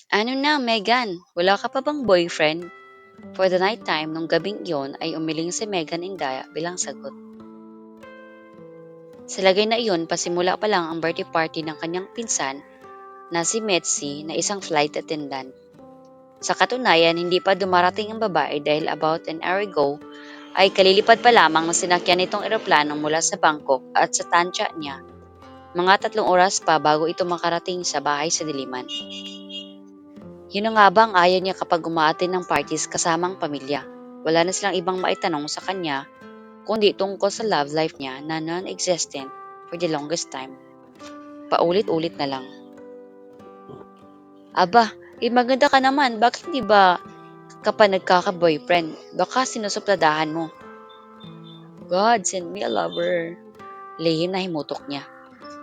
Ano na, Megan? Wala ka pa bang boyfriend? For the night time nung gabing iyon ay umiling si Megan Indaya bilang sagot. Sa lagay na iyon, pasimula pa lang ang birthday party ng kanyang pinsan na si Metzi na isang flight attendant. Sa katunayan, hindi pa dumarating ang babae dahil about an hour ago ay kalilipad pa lamang na sinakyan nitong eroplano mula sa Bangkok at sa tansya niya. Mga 3 oras pa bago ito makarating sa bahay sa diliman. Yun na nga ba ang ayaw niya kapag umaattend ng parties kasama ang pamilya? Wala na silang ibang maitanong sa kanya kundi tungkol sa love life niya na non-existent for the longest time. Paulit-ulit na lang. Aba, maganda ka naman. Bakit hindi ba ka pa nagkaka-boyfriend? Baka sinusupladahan mo. God, send me a lover. Lihim na himutok niya.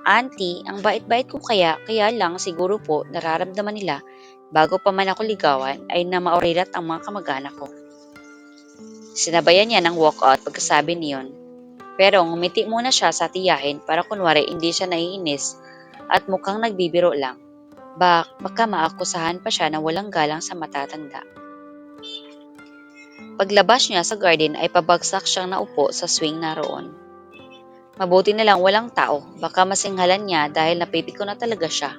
Auntie, ang bait-bait ko kaya lang siguro po nararamdaman nila bago pa man ako ligawan ay na maorirat ang mga kamag-anak ko. Sinabayan niya ng walkout pagkasabi niyon. Pero ngumiti muna siya sa tiyahin para kunwari hindi siya naiinis at mukhang nagbibiro lang. Baka maakusahan pa siya na walang galang sa matatanda. Paglabas niya sa garden ay pabagsak siyang naupo sa swing naroon. Mabuti na lang walang tao, baka masinghalan niya dahil napipiko na talaga siya.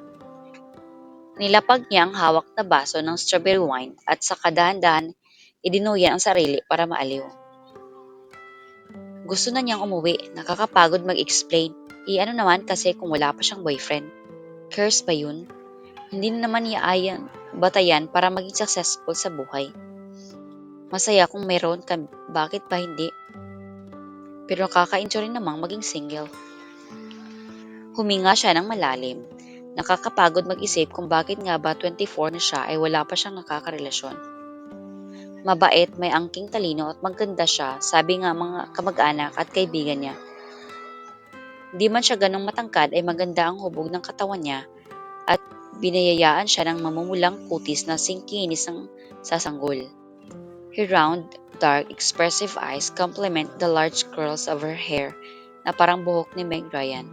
Nilapag niya ang hawak na baso ng strawberry wine at sa kadahan-dahan idinuyan ang sarili para maaliw. Gusto na niyang umuwi, nakakapagod mag-explain. Ano naman kasi kung wala pa siyang boyfriend. Curse ba yun? Hindi na naman niya batayan para maging successful sa buhay. Masaya kung meron ka, bakit ba hindi? Pero nakaka-enjoy rin namang maging single. Huminga siya ng malalim. Nakakapagod mag-isip kung bakit nga ba 24 na siya ay wala pa siyang nakakarelasyon. Mabait, may angking talino at maganda siya, sabi nga mga kamag-anak at kaibigan niya. Di man siya ganong matangkad ay maganda ang hubog ng katawan niya at binayayaan siya ng mamumulang kutis na singkinis ng sasanggol. Her round, dark, expressive eyes complement the large curls of her hair na parang buhok ni Meg Ryan.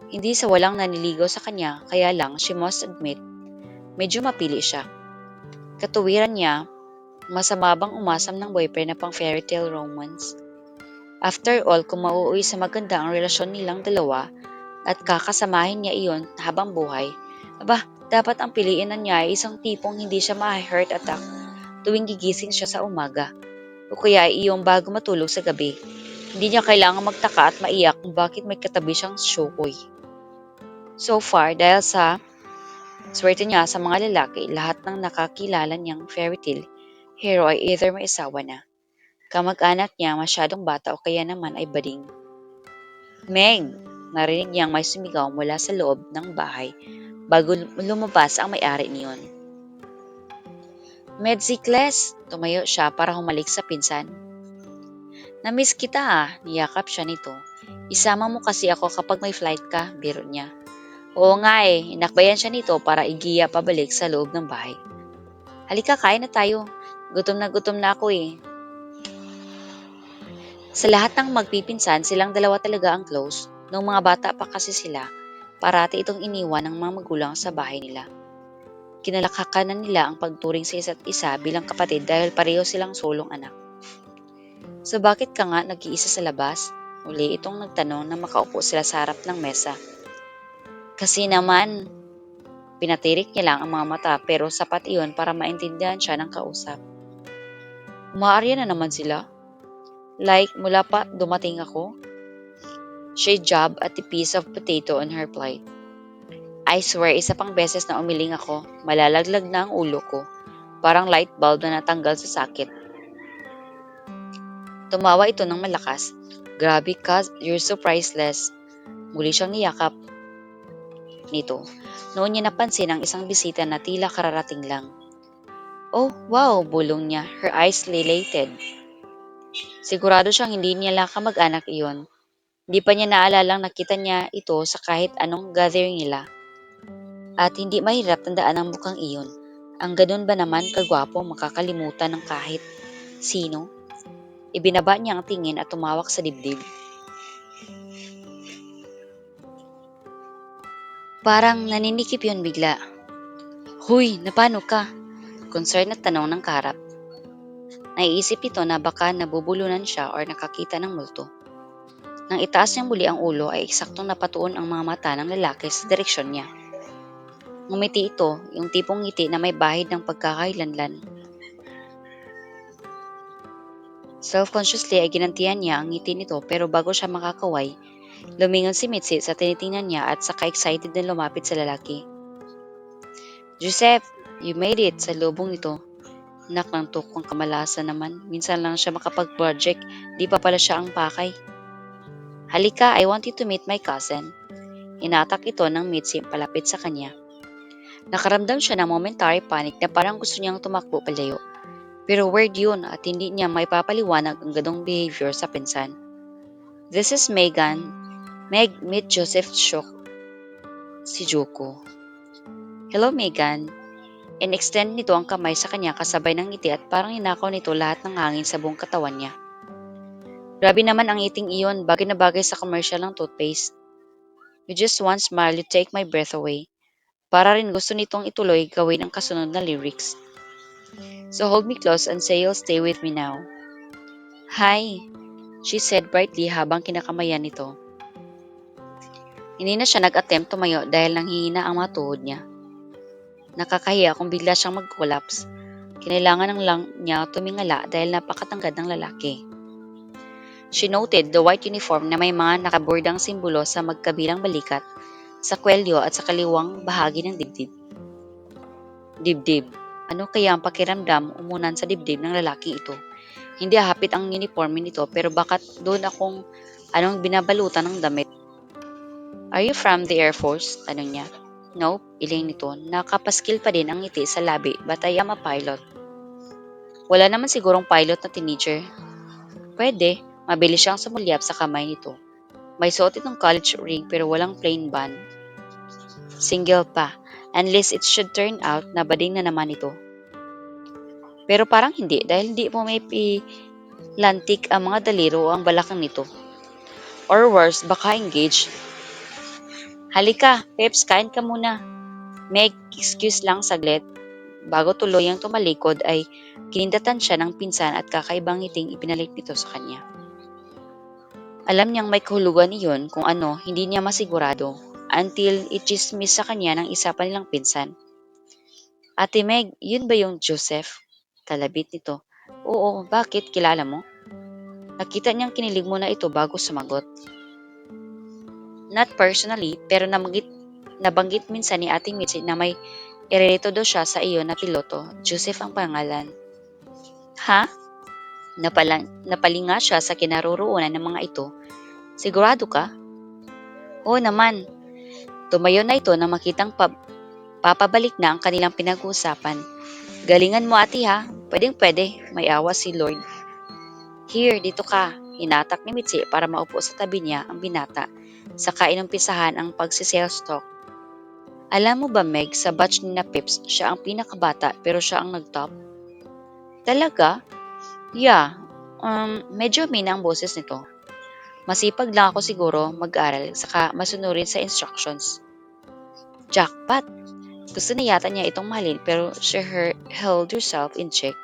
Hindi sa walang naniligaw sa kanya, kaya lang, she must admit, medyo mapili siya. Katuwiran niya, masama bang umasam ng boyfriend na pang fairy tale romance? After all, kung mauuwi sa maganda ang relasyon nilang dalawa at kakasamahin niya iyon habang buhay, dapat ang piliin na niya ay isang tipong hindi siya ma-heart attack tuwing gigising siya sa umaga o kaya iyong bago matulog sa gabi. Hindi niya kailangang magtaka at maiyak kung bakit may katabi siyang syokoy. So far, dahil sa swerte niya sa mga lalaki, lahat ng nakakilala niyang fairy tale hero ay either may asawa na, kamag-anak niya masyadong bata o kaya naman ay bading. Meg! Narinig niyang may sumigaw mula sa loob ng bahay bago lumabas ang may-ari niyon. Medzikles! Tumayo siya para humalik sa pinsan. Namiss kita niyakap siya nito. Isama mo kasi ako kapag may flight ka, biro niya. Oo nga inakbayan siya nito para igiya pabalik sa loob ng bahay. Halika, kain na tayo. Gutom na ako Sa lahat ng magpipinsan, silang dalawa talaga ang close. Nung mga bata pa kasi sila, parati itong iniwan ng mga magulang sa bahay nila. Kinalakhakanan nila ang pagturing sa isa't isa bilang kapatid dahil pareho silang sulong anak. So bakit ka nga nag-iisa sa labas? Uli itong nagtanong na makaupo sila sa harap ng mesa. Kasi naman, pinatirik niya lang ang mga mata pero sapat iyon para maintindihan siya ng kausap. Umaarya na naman sila. Like mula pa dumating ako. She jabbed at the piece of potato on her plate. I swear, isa pang beses na umiling ako, malalaglag na ang ulo ko. Parang light bulb na natanggal sa sakit. Tumawa ito ng malakas. Grabe ka, you're so priceless. Muli siyang niyakap nito. Noon niya napansin ang isang bisita na tila kararating lang. Oh, wow, bulong niya. Her eyes dilated. Sigurado siyang hindi niya lang kamag-anak iyon. Hindi pa niya naalalang nakita niya ito sa kahit anong gathering nila. At hindi mahirap tandaan ang mukhang iyon. Ang ganun ba naman kagwapo makakalimutan ng kahit sino? Ibinaba niya ang tingin at tumawak sa dibdib. Parang naninikip yun bigla. Huy, napano ka? Concern at tanong ng kaharap. Naiisip nito na baka nabubulunan siya or nakakita ng multo. Nang itaas niyang muli ang ulo ay eksaktong napatuon ang mga mata ng lalaki sa direksyon niya. Ngumiti ito, yung tipong ngiti na may bahid ng pagkakailanlan. Self-consciously ay ginantihan niya ang ngiti nito pero bago siya makakaway, lumingon si Mitzi sa tinitingnan niya at saka excited na lumapit sa lalaki. Joseph, you made it sa lubong nito. Nak ng tukong kamalasan naman, minsan lang siya makapag-project, di pa pala siya ang pakay. Halika, I want you to meet my cousin. Hinatak ito ng Mitzi palapit sa kanya. Nakaramdam siya ng momentary panic na parang gusto niyang tumakbo palayo. Pero weird yun at hindi niya maipapaliwanag ang ganong behavior sa pinsan. This is Megan. Meg, meet Joseph Shook, si Juko. Hello, Megan. In-extend nito ang kamay sa kanya kasabay ng ngiti at parang ninakaw nito lahat ng hangin sa buong katawan niya. Grabe naman ang ngiting iyon, bagay na bagay sa commercial ng toothpaste. With just one smile, you take my breath away. Para rin gusto nitong ituloy gawin ang kasunod na lyrics. So hold me close and say you'll stay with me now. Hi, she said brightly habang kinakamayan nito. Hindi na siya nag-attempt tumayo dahil nanghihina ang mga tuhod niya. Nakakahiya kung bigla siyang mag-collapse. Kinailangan ng lang niya tumingala dahil napakatangkad ng lalaki. She noted the white uniform na may mga nakabordang simbolo sa magkabilang balikat, sa kwelyo at sa kaliwang bahagi ng dibdib. Dibdib. Ano kaya ang pakiramdam umunan sa dibdib ng lalaking ito? Hindi hapit ang uniforme nito pero bakit doon akong anong binabalutan ng damit? Are you from the Air Force? Tanong niya. Nope, iling nito. Nakapaskil pa din ang ngiti sa labi but I am a pilot. Wala naman sigurong pilot na teenager. Pwede, mabilis siyang sumulyap sa kamay nito. May suot itong college ring pero walang plain band. Single pa, unless it should turn out na bading na naman ito. Pero parang hindi dahil hindi mo may lantik ang mga daliro o ang balakang nito. Or worse, baka engaged. Halika, Peps, kain ka muna. Meg, excuse lang saglit. Bago tuluyang tumalikod ay kinindatan siya ng pinsan at kakaibang ngiting ipinalit nito sa kanya. Alam niyang may kahulugan iyon kung ano, hindi niya masigurado until ichismis sa kanya ng isa pa nilang pinsan. Ate Meg, yun ba yung Joseph? Talabit nito. Oo, bakit? Kilala mo? Nakita niyang kinilig mo na ito bago sumagot. Not personally, pero nabanggit minsan ni Ate Mitzi na may irelito daw siya sa iyo na piloto. Joseph ang pangalan. Ha? Napalinga siya sa kinaroroonan ng mga ito. Sigurado ka? Oo naman. Tumayo na ito na makitang papabalik na ang kanilang pinag-uusapan. Galingan mo ate ha. Pwedeng pwede. May awa si Lord. Here, dito ka. Hinatak ni Mitzi para maupo sa tabi niya ang binata. Saka inumpisahan ang pagsisales talk. Alam mo ba Meg, sa batch ni na Pips, siya ang pinakabata pero siya ang nag-top? Talaga? Yeah. Medyo mina ang boses nito. Masipag lang ako siguro mag-aral saka masunurin sa instructions. Jackpot! Gusto na yata niya itong mahalin pero she held herself in check.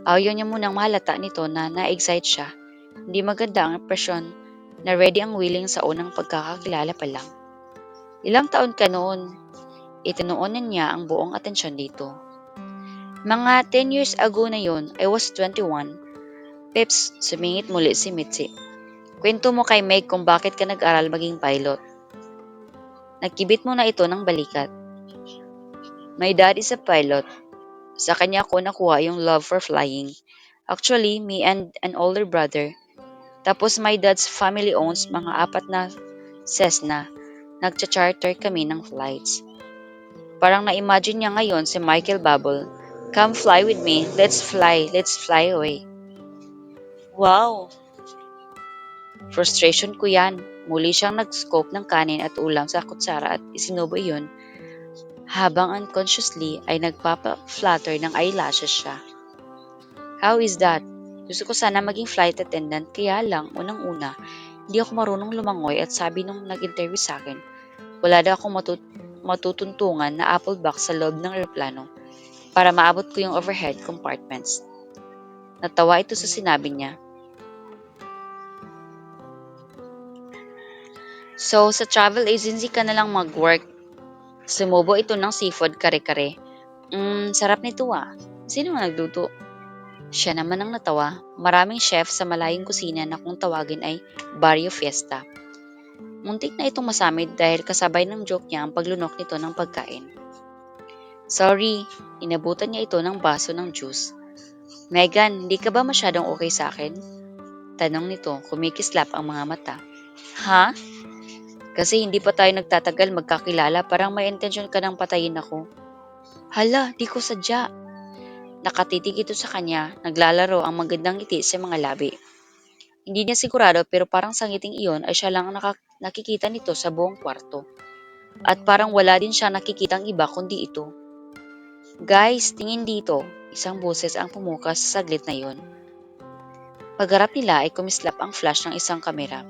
Ayaw niya munang mahalata nito na na-excite siya. Hindi maganda ang impresyon na ready ang willing sa unang pagkakakilala pa lang. Ilang taon ka noon? Itinuunan niya ang buong atensyon dito. Mga 10 years ago na yon, I was 21. Peps, sumingit muli si Mitzi. Kwento mo kay Meg kung bakit ka nag-aral maging pilot. Nagkibit mo na ito ng balikat. My dad is a pilot. Sa kanya ko nakuha yung love for flying. Actually, me and an older brother. Tapos my dad's family owns mga 4 na Cessna. Nagcha-charter kami ng flights. Parang na-imagine niya ngayon si Michael Bubble. Come fly with me. Let's fly away. Wow! Frustration ko yan. Muli siyang nag-scope ng kanin at ulam sa kutsara at isinubo iyon habang unconsciously ay nagpapa-flutter ng eyelashes siya. How is that? Gusto ko sana maging flight attendant kaya lang unang-una, hindi ako marunong lumangoy at sabi nung nag-interview sa akin, wala daw akong matutuntungan na apple box sa loob ng eroplano para maabot ko yung overhead compartments. Natawa ito sa sinabi niya. So, sa travel agency ka na lang mag-work. Sumubo ito ng seafood kare-kare. Sarap nito ah. Sino ang nagluto? Siya naman ang natawa. Maraming chef sa malayong kusina na kung tawagin ay Barrio Fiesta. Muntik na itong masamid dahil kasabay ng joke niya ang paglunok nito ng pagkain. Sorry, inabutan niya ito ng baso ng juice. Megan, hindi ka ba masyadong okay sa akin? Tanong nito, kumikislap ang mga mata. Ha? Kasi hindi pa tayo nagtatagal magkakilala, parang may intensyon ka nang patayin ako. Hala, di ko sadya. Nakatitig ito sa kanya, naglalaro ang magandang ngiti sa mga labi. Hindi niya sigurado pero parang sa ngiting iyon ay siya lang ang nakikita nito sa buong kwarto. At parang wala din siya nakikitang iba kundi ito. Guys, tingin dito. Isang boses ang pumukas sa saglit na iyon. Pagharap nila ay kumislap ang flash ng isang kamera.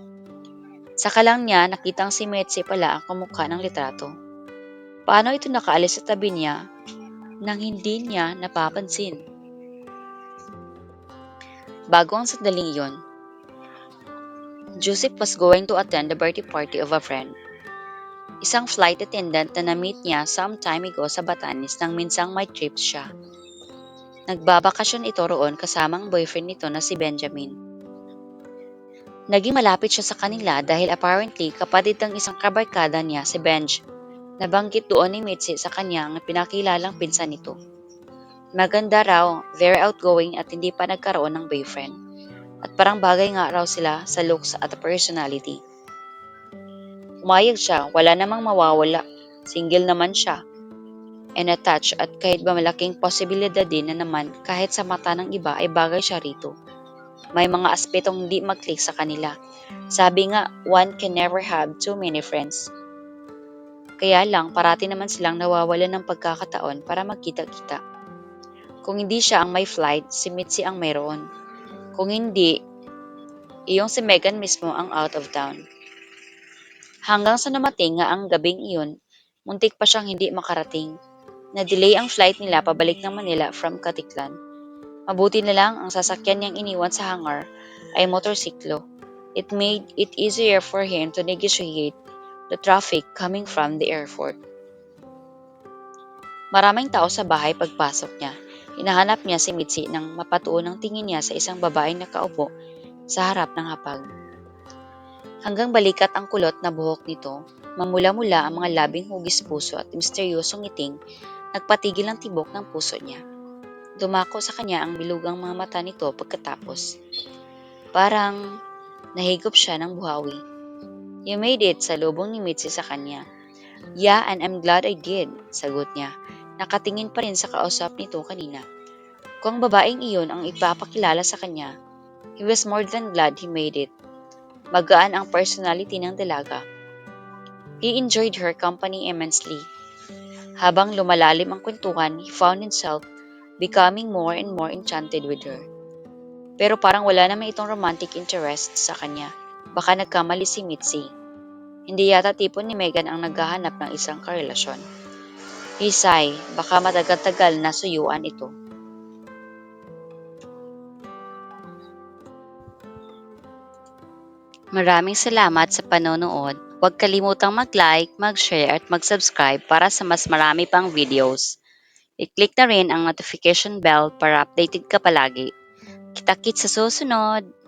Saka lang niya nakitang si Metsi pala ang kamukha ng litrato. Paano ito nakaalis sa tabi niya nang hindi niya napapansin? Bago ang sandaling iyon, Joseph was going to attend the birthday party of a friend. Isang flight attendant na na-meet niya some time ago sa Batanes nang minsang may trip siya. Nagbabakasyon ito roon kasama ang boyfriend nito na si Benjamin. Naging malapit siya sa kanila dahil apparently kapatid ng isang kabarkada niya si Benj. Nabanggit doon ni Mitzi sa kanya ang pinakilalang pinsan nito. Maganda raw, very outgoing at hindi pa nagkaroon ng boyfriend. At parang bagay nga raw sila sa looks at personality. Umayag siya, wala namang mawawala. Single naman siya. And attached at kahit ba malaking posibilidad din na naman kahit sa mata ng iba ay bagay siya rito. May mga aspetong hindi mag-click sa kanila. Sabi nga, one can never have too many friends. Kaya lang, parati naman silang nawawalan ng pagkakataon para magkita-kita. Kung hindi siya ang may flight, si Mitzi ang mayroon. Kung hindi, iyong si Megan mismo ang out of town. Hanggang sa namating nga ang gabing iyon, muntik pa siyang hindi makarating. Na-delay ang flight nila pabalik ng Manila from Katiklan. Mabuti na lang ang sasakyan niyang iniwan sa hangar ay motorsiklo. It made it easier for him to negotiate the traffic coming from the airport. Maraming tao sa bahay pagpasok niya. Hinahanap niya si Mitzi nang mapatuon ang tingin niya sa isang babaeng nakaupo sa harap ng hapag. Hanggang balikat ang kulot na buhok nito, mamula-mula ang mga labing hugis puso at misteryosong ngiting, nagpatigil ang tibok ng puso niya. Dumako sa kanya ang bilugang mga mata nito pagkatapos. Parang nahigop siya ng buhawi. You made it, salubong ni Mitzi sa kanya. Yeah, and I'm glad I did, sagot niya. Nakatingin pa rin sa kausap nito kanina. Kung ang babaeng iyon ang ipapakilala sa kanya, he was more than glad he made it. Magaan ang personality ng dalaga. He enjoyed her company immensely. Habang lumalalim ang kwentuhan, he found himself becoming more and more enchanted with her. Pero parang wala naman itong romantic interest sa kanya. Baka nagkamali si Mitzi. Hindi yata tipo ni Megan ang naghahanap ng isang karelasyon. Hisay, baka matagal-tagal na suyuan ito. Maraming salamat sa panonood. Huwag kalimutang mag-like, mag-share at mag-subscribe para sa mas marami pang videos. I-click na rin ang notification bell para updated ka palagi. Kita-kits sa susunod!